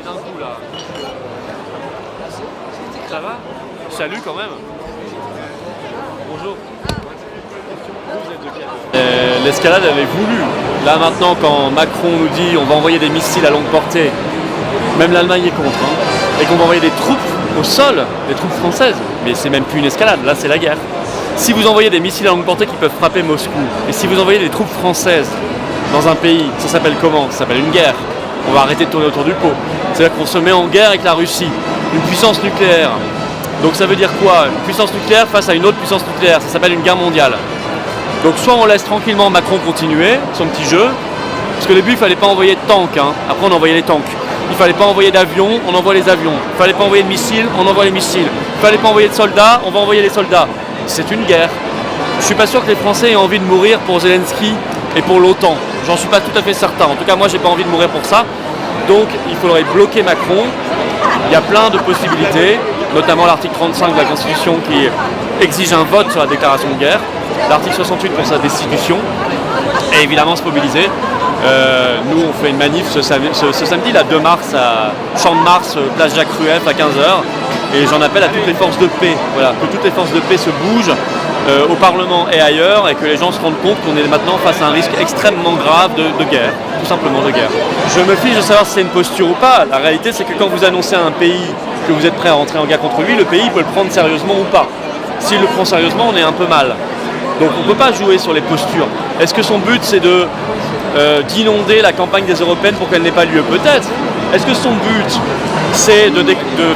d'un coup là. Ça va? Salut quand même. Bonjour. L'escalade elle est voulue. Là maintenant quand Macron nous dit on va envoyer des missiles à longue portée, même l'Allemagne est contre, hein, et qu'on va envoyer des troupes au sol, des troupes françaises, mais c'est même plus une escalade, là c'est la guerre. Si vous envoyez des missiles à longue portée qui peuvent frapper Moscou, et si vous envoyez des troupes françaises dans un pays, ça s'appelle comment? Ça s'appelle une guerre. On va arrêter de tourner autour du pot. C'est-à-dire qu'on se met en guerre avec la Russie, une puissance nucléaire. Donc ça veut dire quoi? Une puissance nucléaire face à une autre puissance nucléaire, ça s'appelle une guerre mondiale. Donc soit on laisse tranquillement Macron continuer son petit jeu, parce que le but il fallait pas envoyer de tanks, hein. Après on envoyait les tanks. Il fallait pas envoyer d'avions, on envoie les avions. Il fallait pas envoyer de missiles, on envoie les missiles. Il fallait pas envoyer de soldats, on va envoyer les soldats. C'est une guerre. Je suis pas sûr que les Français aient envie de mourir pour Zelensky et pour l'OTAN. J'en suis pas tout à fait certain. En tout cas moi j'ai pas envie de mourir pour ça. Donc il faudrait bloquer Macron. Il y a plein de possibilités, notamment l'article 35 de la Constitution qui exige un vote sur la déclaration de guerre, l'article 68 pour sa destitution, et évidemment se mobiliser. Nous on fait une manif ce samedi, la 2 mars, à Champ de Mars, place Jacques Rueff à 15h, et j'en appelle à toutes les forces de paix, voilà, que toutes les forces de paix se bougent au Parlement et ailleurs, et que les gens se rendent compte qu'on est maintenant face à un risque extrêmement grave de guerre, tout simplement de guerre. Je me fiche de savoir si c'est une posture ou pas. La réalité c'est que quand vous annoncez à un pays que vous êtes prêt à rentrer en guerre contre lui, le pays peut le prendre sérieusement ou pas. S'il le prend sérieusement, on est un peu mal. Donc on ne peut pas jouer sur les postures. Est-ce que son but c'est d'inonder la campagne des Européennes pour qu'elle n'ait pas lieu? Peut-être. Est-ce que son but c'est de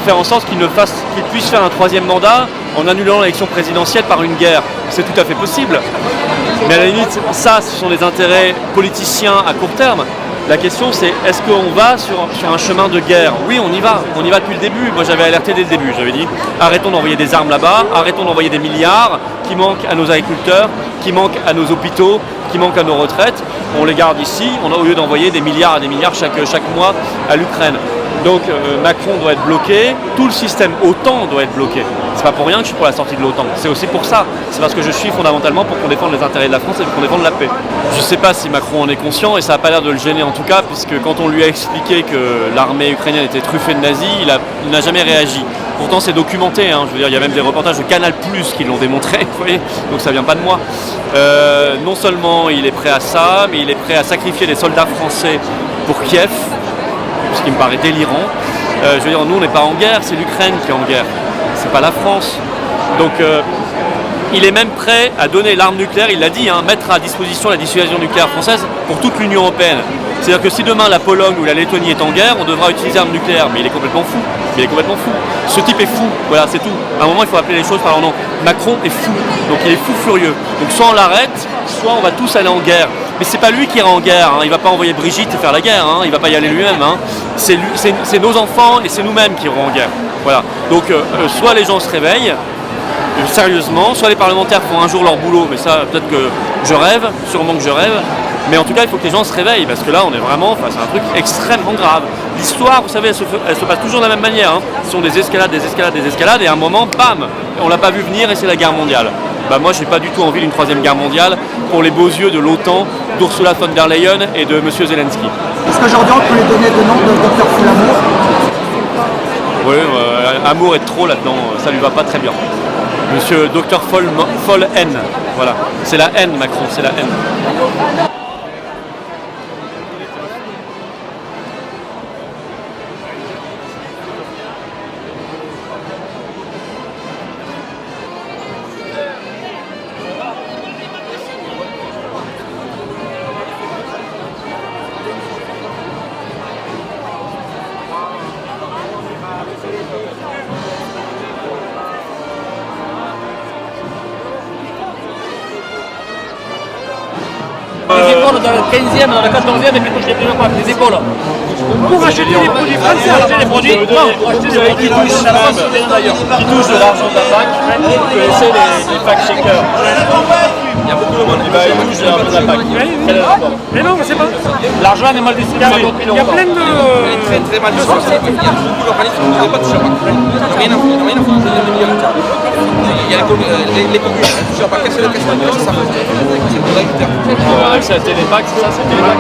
faire en sorte qu'il puisse faire un 3e mandat en annulant l'élection présidentielle par une guerre? C'est tout à fait possible. Mais à la limite, ça, ce sont des intérêts politiciens à court terme. La question c'est, est-ce qu'on va sur un chemin de guerre? Oui, on y va depuis le début. Moi j'avais alerté dès le début, j'avais dit arrêtons d'envoyer des armes là-bas, arrêtons d'envoyer des milliards qui manquent à nos agriculteurs, qui manquent à nos hôpitaux, qui manquent à nos retraites. On les garde ici, au lieu d'envoyer des milliards et des milliards chaque mois à l'Ukraine. Donc Macron doit être bloqué, tout le système OTAN doit être bloqué. C'est pas pour rien que je suis pour la sortie de l'OTAN, c'est aussi pour ça. C'est parce que je suis fondamentalement pour qu'on défende les intérêts de la France et qu'on défende la paix. Je sais pas si Macron en est conscient et ça n'a pas l'air de le gêner en tout cas, puisque quand on lui a expliqué que l'armée ukrainienne était truffée de nazis, il n'a jamais réagi. Pourtant c'est documenté, hein. Je veux dire, il y a même des reportages de Canal+ qui l'ont démontré, vous voyez, donc ça vient pas de moi. Non seulement il est prêt à ça, mais il est prêt à sacrifier des soldats français pour Kiev, ce qui me paraît délirant. Je veux dire, nous on n'est pas en guerre, c'est l'Ukraine qui est en guerre, c'est pas la France. Donc il est même prêt à donner l'arme nucléaire, il l'a dit, hein, mettre à disposition la dissuasion nucléaire française pour toute l'Union européenne. C'est-à-dire que si demain la Pologne ou la Lettonie est en guerre, on devra utiliser l'arme nucléaire. Mais il est complètement fou. Ce type est fou, voilà, c'est tout. À un moment, il faut appeler les choses par leur nom. Macron est fou, donc il est fou furieux. Donc soit on l'arrête, soit on va tous aller en guerre. Mais c'est pas lui qui ira en guerre, hein. Il va pas envoyer Brigitte faire la guerre, hein. Il va pas y aller lui-même, hein. C'est nos enfants et c'est nous-mêmes qui irons en guerre. Voilà. Donc soit les gens se réveillent sérieusement, soit les parlementaires font un jour leur boulot, mais ça peut-être que je rêve, sûrement que je rêve, mais en tout cas il faut que les gens se réveillent, parce que là on est vraiment face à un truc extrêmement grave. L'histoire, vous savez, elle se passe toujours de la même manière, hein. Ce sont des escalades, et à un moment, bam, on l'a pas vu venir et c'est la guerre mondiale. Bah moi j'ai pas du tout envie d'une 3e guerre mondiale pour les beaux yeux de l'OTAN, d'Ursula von der Leyen et de M. Zelensky. Est-ce qu'aujourd'hui on peut les donner de nom de Dr Folamour? Oui, amour est trop là-dedans, ça lui va pas très bien. Monsieur Dr Foll N, voilà. C'est la haine, Macron, c'est la haine. Les épaules dans le 15e, dans le 14e et puis touche les premiers pas, les épaules. Pour acheter les produits français, acheter les produits, non, acheter les produits qui touchent de l'argent de la PAC, vous connaissez les fact-checkers. Il y a beaucoup de monde. Et bah, il touche un peu d'impact. Mais non, mais c'est pas. L'argent est mal distribué. Il y a plein de. Il est très très mal distribué. Il y a beaucoup d'organismes qui ne pas toucher. Rien à foutre, rien à foutre des millions. Il y a les communes, elles ne touchent pas. Qu'est-ce que ça fait? C'est pour l'agriculteur. C'est la Télépac, c'est ça, c'est Télépac.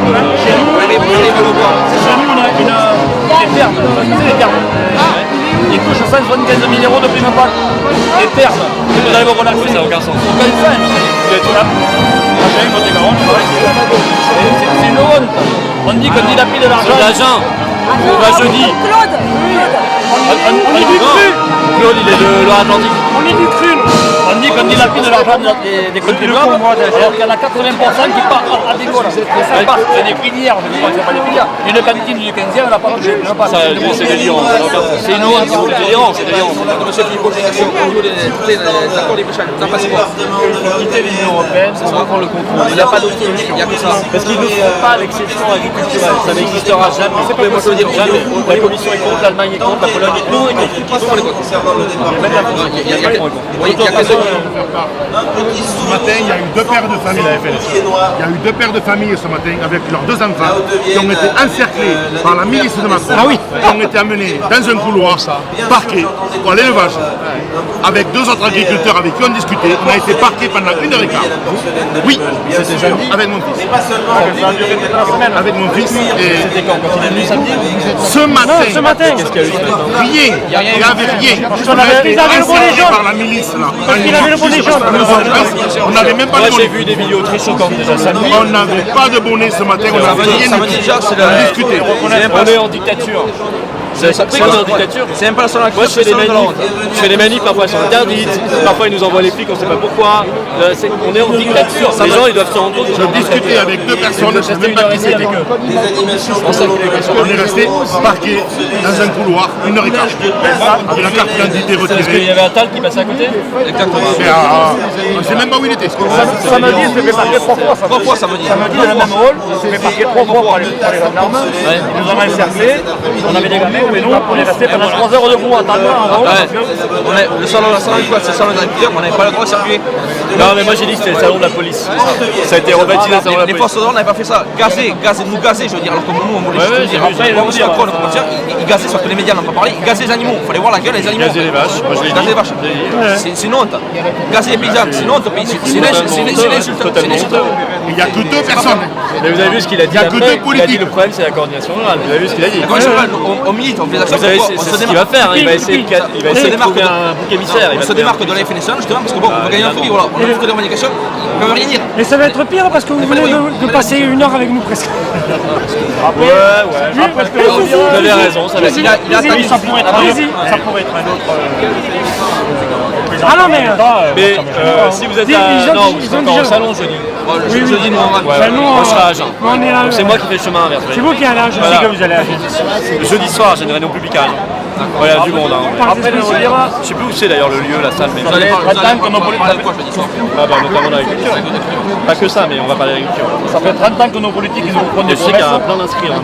Les malobras. Chez nous, on a Les termes, les termes. Ils touchent 175 000 euros de prime pas. Les termes. Vous allez voir, Ça n'a aucun sens. aucun sens. C'est une honte. On dit qu'on dilapide de l'argent. L'agent, on va jeudi. Claude. On est du cru. Claude, il est de Loire-Atlantique. On est du cru. On dit qu'on dilapide de l'argent des contribuables, alors qu'il y en a 80% qui partent à des gaules. Ça part, c'est des filières, je dis pas, c'est pas des filières. Une cantine du 15e, on n'a pas touché. Ça, c'est délirant. C'est une honte. C'est délirant, c'est délirant. Monsieur qui pose des questions au niveau des accords des échanges, vous en pensez quoi? Quitter l'Union Européenne, c'est reprendre le contrôle. Il n'y a pas d'autre solution, il n'y a que ça. Parce qu'ils ne font pas l'exception agriculturelle. Ça n'existera jamais. Moi, je veux dire, Jamais. La Commission est contre, l'Allemagne est contre, la Pologne est contre. tout le monde est contre. Même la France. Il y a que Ce matin, il y a eu deux pères de famille à la FNSEA. Il y a eu deux pères de famille ce matin avec leurs deux enfants qui ont été encerclés par la milice de Macron, qui ont été amenés dans un couloir, parqués pour l'élevage. Avec deux autres agriculteurs avec qui on discutait, on a été parqués pendant 1h15. Oui, avec mon fils. Avec mon fils. C'était quand il est venu samedi? Ce matin, Qu'est-ce qu'il y a eu? rien, il n'y avait rien. On avait le bonnet jaune. Par la milice là. qu'il avait le bonnet jaune. On n'avait même pas Moi de j'ai bonnet. vu des vidéos très choquantes déjà samedi. On n'avait pas de bonnet ce matin, on n'avait rien ça veut dire déjà, c'est la discuté. On est en dictature. C'est en dictature. C'est même pas la seule Moi je fais des manifs, parfois elles sont interdites, parfois ils nous envoient les flics, on ne sait pas pourquoi. On est en dictature, les gens ils doivent se rendre compte. Je discutais avec deux personnes, je ne sais même pas qui c'était. On est resté parqués dans un couloir, 1h15. Avec la carte d'identité Parce qu'il y retirée. avait un tal qui passait à côté. Mais, on ne sait même pas où il était. Samedi, il s'est fait parquer 3 fois. Trois fois, ça veut dire. Samedi, dans le même hall, il s'est fait parquer 3 fois par les gendarmes. Ils nous ont encerclés. On avait des gamins, mais nous, on est restés pendant 3 heures debout en attendant en haut. Le salon du quoi, c'est le salon des agriculteurs, on n'avait pas le droit de circuler. Non mais moi j'ai dit que c'était le salon de la police. Ça a été rebaptisé le salon de la Les police. forces de l'ordre n'avaient pas fait ça. Nous gazer, je veux dire, alors que nous, on voulait juste dire. Après, Macron, ils gazaient, sauf que les médias n'ont pas parlé, ils gazaient les animaux. Il fallait voir la gueule des animaux. Gazer les vaches, moi je l'ai Gazer dit. les vaches. C'est une honte. Gazer les paysans, c'est une honte au pays. C'est l'insulte. Totalement honteux. Il n'y a que deux personnes. Mais vous avez vu ce qu'il a dit Il y a que après, deux il a dit politiques. le problème c'est la coordination rurale. Vous avez vu ce qu'il a dit. On milite, on fait des actions. Vous savez, Pourquoi c'est ce qu'il va faire, hein. Il va essayer de trouver un bouc émissaire. On se démarque de la FNSEA justement parce que bon, on va gagner un prix, voilà. On a beaucoup de revendications, ils ne peuvent rien dire. Et ça va être pire parce que vous venez de passer 1 heure avec nous presque. Ouais. Après, vous avez raison, ça va être. Il a attaqué. Ça pourrait être un autre. Ah non, mais. Mais si vous êtes Ils à. ont Non, dit- vous ils êtes ont encore dit- au salon jeudi. Jeudi, nous, on va. Ouais, nous, on sera à Agen. on est là. Donc c'est moi qui fais le chemin inverse. C'est vous qui allez à Voilà. que vous allez à Jeudi soir, j'ai une réunion publicale. Ouais, il y a du monde. Hein. Après, Je sais plus où c'est d'ailleurs le lieu, la salle, mais. Vous allez parler de quoi jeudi soir? Ah bah notamment l'agriculture. Pas que ça, mais on va parler d'agriculture. Ça fait 30 ans que nos politiques ils nous prennent Je des sais qu'il y a promesses. plein d'inscrits. Hein.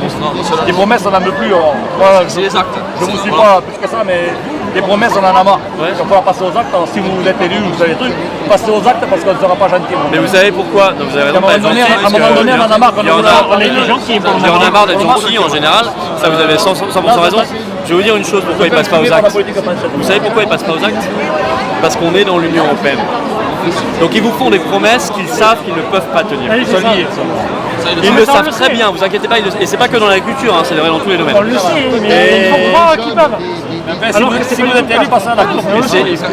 Des promesses, on n'en veut plus. Voilà, C'est les actes. je vous suis pas plus que ça, mais les promesses, on en a marre. Il va falloir passer aux actes. Alors, si vous êtes élu, vous avez des trucs, passez aux actes parce qu'on ne sera pas gentil. Mais vous savez pourquoi? Non, vous avez raison. À un moment donné, on en a marre. Il y en a. On est des gentils. Il y en a marre d'être gentil en général, ça vous avez 100% raison. Je vais vous dire une chose, pourquoi ils passent pas aux actes. Vous savez pourquoi ils passent pas aux actes? Parce qu'on est dans l'Union Européenne. Donc ils vous font des promesses qu'ils savent qu'ils ne peuvent pas tenir. Ils le savent très bien, vous inquiétez pas, et c'est pas que dans l'agriculture, hein, c'est vrai dans tous les domaines. On le sait, mais il faut croire qu'ils peuvent. Alors que si vous êtes élu, passez à la cour.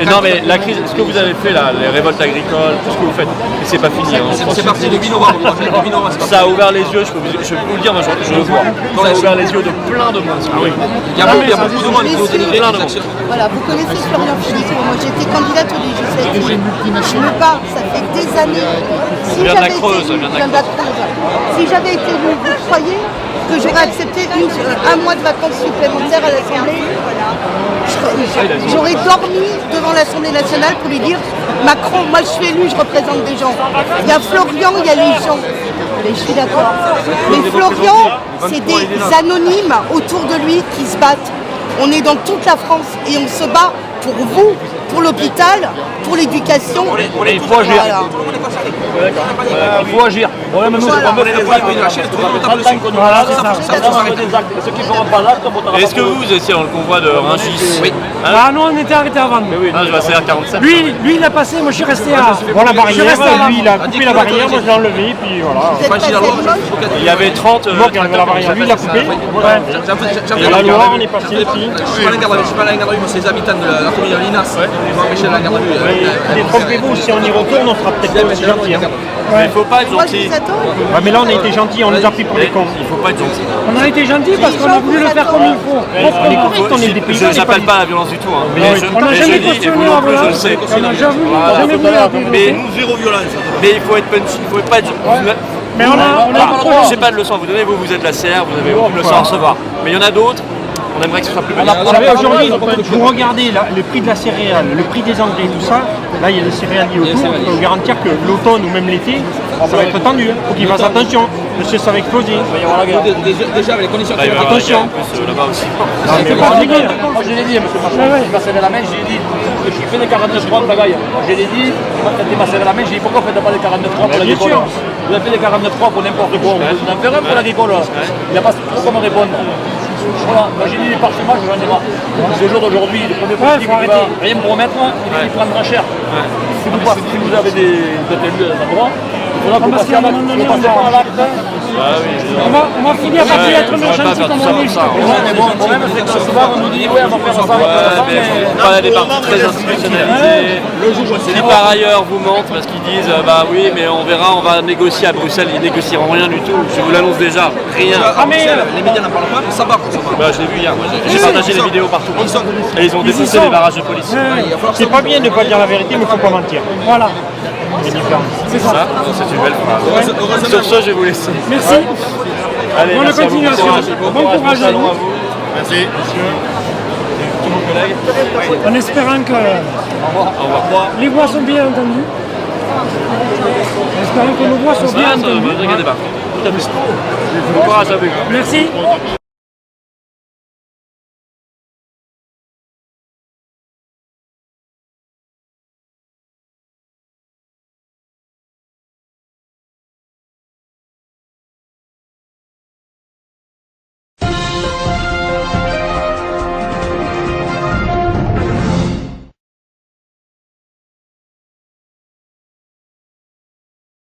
Non mais la crise, ce que vous avez fait là, les révoltes agricoles, tout ce que vous faites, c'est pas fini. Hein. C'est parti le 8 novembre. Le 8 novembre, c'est parti. Ça a ouvert les yeux, je peux vous le dire, moi je le vois. Ça a ouvert les yeux de plein de monde. Il y a beaucoup de monde qui ont dénigré les actions. Voilà, vous connaissez Florian Philippot. Moi, j'étais candidate aux législatives. Je me bats, ça fait des années. Si vient de la j'avais Creuse, été- vient de la je viens de la Creuse. Si j'avais été élue, vous croyez que j'aurais accepté un mois de vacances supplémentaires à l'Assemblée? J'aurais dormi devant l'Assemblée nationale pour lui dire Macron, moi je suis élu, je représente des gens. Il y a Florian, il y a les gens. Mais je suis d'accord. Mais Florian, c'est des anonymes autour de lui qui se battent. On est dans toute la France et on se bat pour vous, pour l'hôpital, pour l'éducation. Il faut agir. Voilà. Il faut agir. Ouais, mais nous, Voilà. on veut les points de lâcher, tout le monde tape dessus. Voilà, c'est ça. Des actes. Et ceux qui ne feront pas l'acte, on votera pas. Est-ce que vous étiez dans le convoi de Rungis? Oui. Ah non, on était arrêté avant. Mais oui, non, je vois c'est à 47. Lui, il a passé, moi je suis resté à. Bon, la Je suis resté barrière, à lui, il a coupé la barrière, moi je l'ai enlevé, puis voilà. Vous êtes passé à Limoges. Il y avait 30. Moi, qui enlevé la barrière, lui, il a coupé. Et la Loire, on est passé aussi. Je suis pas allé à la garde à vue, moi c'est les habitants de la commune de Linas. Ils m'ont empêché à la garde à vue. Détrompez-vous, si on y retourne, on sera peut-être pas aussi gentil. Hein. Mais il faut pas être Moi, je gentil. vous attends. Ouais, mais là, on a été gentil, on nous a pris pour des cons. Il faut pas être gentil. On a été gentils parce qu'on a voulu le faire comme il faut. On est correct, on est des paysans. Je n'appelle pas à la violence du tout. Hein. Mais On n'a je jamais dis, et vous cautionné non la plus, je le violence. sais. On n'a jamais voulu la violence. Mais zéro violence. Mais il faut être punchy, il faut pas être. Mais on a un projet. J'ai pas de leçon à vous donner, vous êtes la CR, vous avez aucune leçon à recevoir. Mais il y en a d'autres, on aimerait que ce soit plus bénéfique. Vous savez, aujourd'hui, vous regardez le prix de la céréale, le prix des engrais, tout ça. Là, il y a des céréaliers autour. Je peux vous garantir que l'automne ou même l'été, ça va être tendu. Il faut qu'ils fassent attention. Monsieur, ça va exploser. Déjà avec les conditions Là, il va y avoir climatiques. en plus là-bas aussi. Non, mais bon, les gars, Moi, je l'ai dit, monsieur Macron, il m'a serré la main, j'ai dit, je fais des 49.3 de bagaille. Je l'ai dit, il m'a serré la main, j'ai dit, pourquoi vous ne faites pas des 49.3 pour l'agricole? Vous avez fait des 49.3 pour n'importe quoi, vous en faites un pour l'agricole. Il n'y a pas trop comment répondre. Voilà, moi j'ai dit les parchemins, j'en ai marre. C'est le jour d'aujourd'hui, le premier politique qui va rien me promettre, il prendra cher. Si vous avez des élus à droite, il faudra que vous passiez par l'acte. On va finir par être gentil comme on est. Mais bon, le problème c'est que souvent on nous dit, ouais, on va faire ça, on va faire ça, mais... Pas des partis très institutionnalisés qui par ailleurs vous mentent parce qu'ils disent bah oui mais on verra, on va négocier à Bruxelles, ils négocieront rien du tout, je vous l'annonce déjà, rien. Les médias n'en parlent pas, mais ça va. Bah, je l'ai vu hier, j'ai partagé les vidéos partout. Et ils ont défoncé les barrages de police. c'est pas bien de ne pas dire la vérité, mais il ne faut pas mentir. Voilà. C'est différent. C'est ça, c'est une belle phrase. Sur ce, je vais vous laisser. Merci. Allez, Bonne merci à vous, continuation. Bon courage à vous. Merci. En espérant que les voix sont bien entendues. En espérant que nos voix soient bien Ne entendues. vous inquiétez pas. Bon courage à vous. Merci.